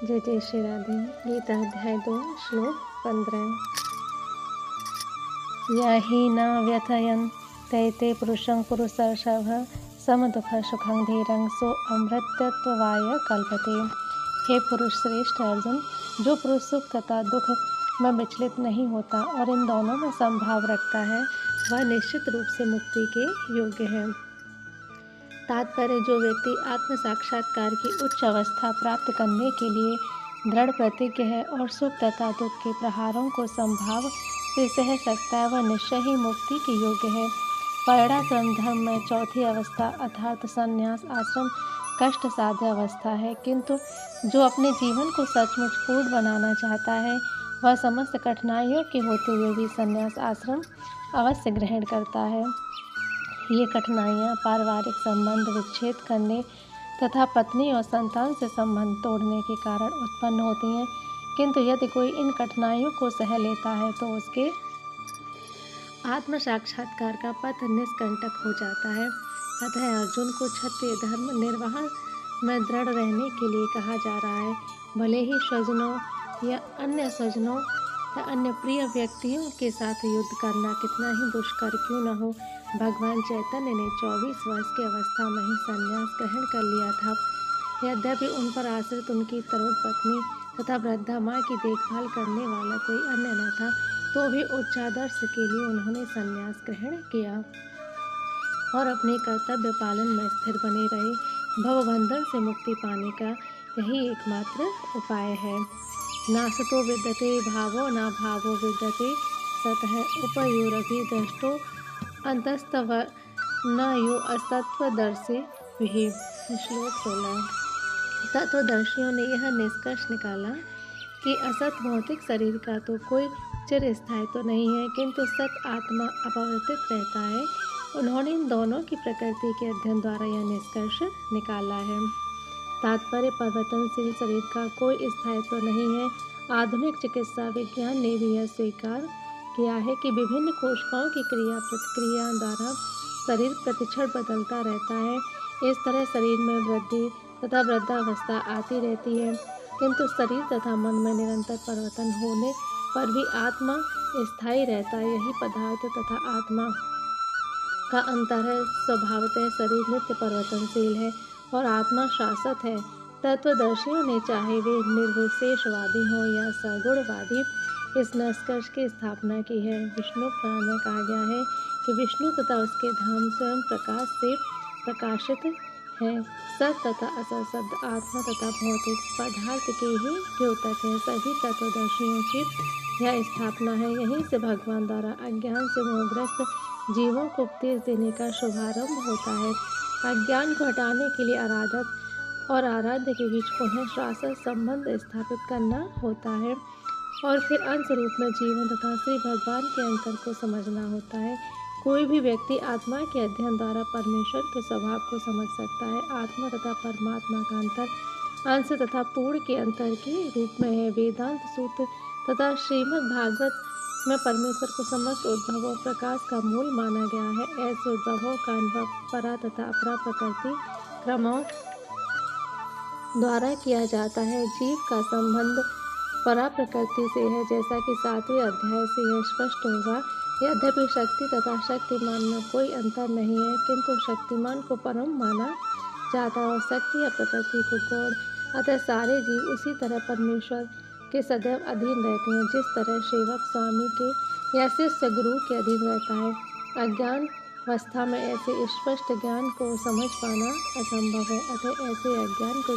जय जय श्री राधे। गीता अध्याय 2 श्लोक 15। यही न व्यथयन् तैते पुरुषं पुरुषर्षभ समदुःख सुखं धीरं सो अमृतत्वाय कल्पते। हे पुरुष श्रेष्ठ अर्जुन, जो पुरुष सुख तथा दुख में विचलित नहीं होता और इन दोनों में समभाव रखता है, वह निश्चित रूप से मुक्ति के योग्य है। तात्पर्य, जो व्यक्ति आत्म साक्षात्कार की उच्च अवस्था प्राप्त करने के लिए दृढ़ प्रतिज्ञ है और सुख तथा दुख के प्रहारों को संभाव से सह सकता है, वह निश्चय ही मुक्ति के योग्य है। वर्णाश्रम धर्म में चौथी अवस्था अर्थात संन्यास आश्रम कष्ट साध्य अवस्था है, किंतु जो अपने जीवन को सचमुच पूर्ण बनाना चाहता है, वह समस्त कठिनाइयों के होते हुए भी संन्यास आश्रम अवश्य ग्रहण करता है। ये कठिनाइयाँ पारिवारिक संबंध विच्छेद करने तथा पत्नी और संतान से संबंध तोड़ने के कारण उत्पन्न होती हैं, किंतु यदि कोई इन कठिनाइयों को सह लेता है तो उसके आत्म साक्षात्कार का पथ निष्कंटक हो जाता है। अतः अर्जुन को क्षत्रिय धर्म निर्वाह में दृढ़ रहने के लिए कहा जा रहा है। भले ही स्वजनों या अन्य प्रिय व्यक्तियों के साथ युद्ध करना कितना ही दुष्कर क्यों न हो, भगवान चैतन्य ने 24 वर्ष की अवस्था में ही संन्यास ग्रहण कर लिया था। यद्यपि उन पर आश्रित उनकी तरुण पत्नी तथा वृद्धा माँ की देखभाल करने वाला कोई अन्य न था, तो भी उच्चादर्श के लिए उन्होंने संन्यास ग्रहण किया और अपने कर्तव्य पालन में स्थिर बने रहे। भवबंधन से मुक्ति पाने का यही एकमात्र उपाय है। नासतो विद्यते भावो न भावो विद्यते सतः उपयोरभि दृष्टो अंतस्तव न यो असत्वदर्शी विहि। श्लोक 16। तत्वदर्शियों ने यह निष्कर्ष निकाला कि असत भौतिक शरीर का तो कोई चिरस्थायी तो नहीं है, किंतु सत आत्मा अपवर्तित रहता है। उन्होंने इन दोनों की प्रकृति के अध्ययन द्वारा यह निष्कर्ष निकाला है। तात्पर्य, परिवर्तनशील शरीर का कोई स्थायित्व नहीं है। आधुनिक चिकित्सा विज्ञान ने भी यह स्वीकार किया है कि विभिन्न कोशिकाओं की क्रिया प्रतिक्रिया द्वारा शरीर प्रतिक्षण बदलता रहता है। इस तरह शरीर में वृद्धि तथा वृद्धावस्था आती रहती है, किंतु शरीर तथा मन में निरंतर परिवर्तन होने पर भी आत्मा स्थायी रहता है। यही पदार्थ तथा आत्मा का अंतर है। स्वभावतः शरीर नित्य परिवर्तनशील है और आत्मा शाश्वत है। तत्वदर्शियों ने, चाहे वे निर्विशेषवादी हों या सगुणवादी, इस निष्कर्ष की स्थापना की है। विष्णु पुराण में कहा गया है कि विष्णु तथा उसके धाम स्वयं प्रकाश से प्रकाशित है। सत तथा असत शब्द आत्मा तथा भौतिक पदार्थ के ही द्योतक है। सभी तत्वदर्शियों की यह स्थापना है। यहीं से भगवान द्वारा अज्ञान से मोहग्रस्त जीवों को उपदेश देने का शुभारंभ होता है। अज्ञान को हटाने के लिए आराधक और आराध्य के बीच पुनः शाश्वत संबंध स्थापित करना होता है और फिर अंश रूप में जीवन तथा श्री भगवान के अंतर को समझना होता है। कोई भी व्यक्ति आत्मा के अध्ययन द्वारा परमेश्वर के स्वभाव को समझ सकता है। आत्मा तथा परमात्मा का अंतर अंश तथा पूर्ण के अंतर के रूप में है। वेदांत सूत्र तथा श्रीमद् भागवत में परमेश्वर को समस्त उद्भवों प्रकाश का मूल माना गया है। ऐसे उद्भवों का अनुभव परा तथा अपरा प्रकृति क्रमों द्वारा किया जाता है। जीव का संबंध परा प्रकृति से है, जैसा कि 7वें अध्याय से यह स्पष्ट होगा। यद्यपि शक्ति तथा शक्तिमान में कोई अंतर नहीं है, किंतु शक्तिमान को परम माना जाता है और शक्ति या प्रकृति को गौण। अतः सारे जीव उसी तरह परमेश्वर के सदैव अधीन रहते हैं, जिस तरह सेवक स्वामी के या शिष्य गुरु के अधीन रहता है। अज्ञान अवस्था में ऐसे स्पष्ट ज्ञान को समझ पाना असंभव है। अतः ऐसे अज्ञान को